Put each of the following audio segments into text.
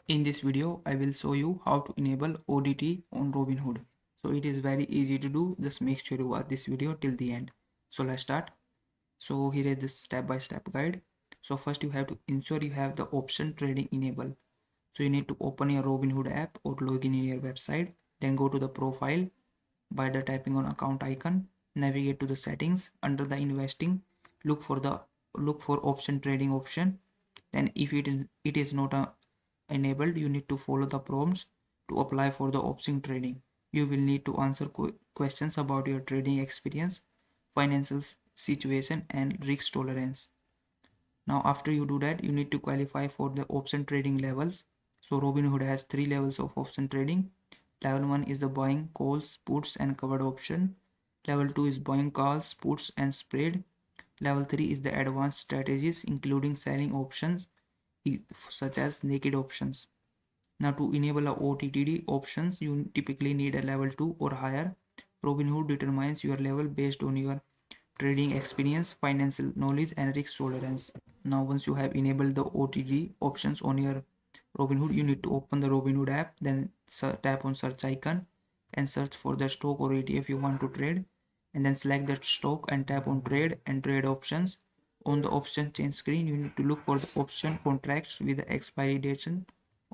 In this video, I will show you how to enable ODT on Robinhood. So it is very easy to do. Just make sure you watch this video till the end. So let's start. So here is the step-by-step guide. So first you have to ensure you have the option trading enabled. So you need to open your Robinhood app or log in your website. Then go to the profile by the typing on account icon. Navigate to the settings under the investing. Look for option trading option. Then if it is not enabled, you need to follow the prompts to apply for the option trading. You will need to answer questions about your trading experience, financial situation, and risk tolerance. Now after you do that, you need to qualify for the option trading levels. So Robinhood has 3 levels of option trading. Level 1 is the buying calls, puts, and covered option. Level 2 is buying calls, puts, and spread. Level 3 is the advanced strategies including selling options such as naked options. Now to enable a OTTD options, you typically need a level 2 or higher. Robinhood determines your level based on your trading experience, financial knowledge, and risk tolerance. Now once you have enabled the OTD options on your Robinhood, you need to open the Robinhood app, then tap on search icon and search for the stock or ETF you want to trade, and then select that stock and tap on trade and trade options. On the option change screen, you need to look for the option contracts with the expiry date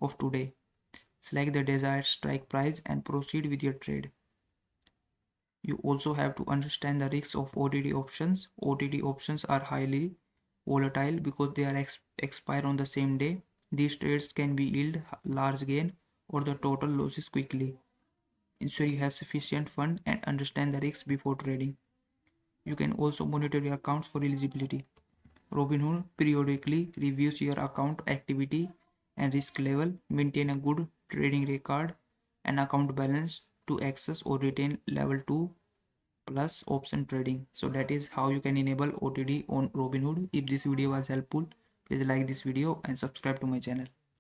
of today. Select the desired strike price and proceed with your trade. You also have to understand the risks of OTD options. OTD options are highly volatile because they are expire on the same day. These trades can be yield large gain or the total losses quickly. Ensure you have sufficient fund and understand the risks before trading. You can also monitor your accounts for eligibility. Robinhood periodically reviews your account activity and risk level, maintain a good trading record and account balance to access or retain level 2 plus option trading. So that is how you can enable OTD on Robinhood. If this video was helpful, please like this video and subscribe to my channel.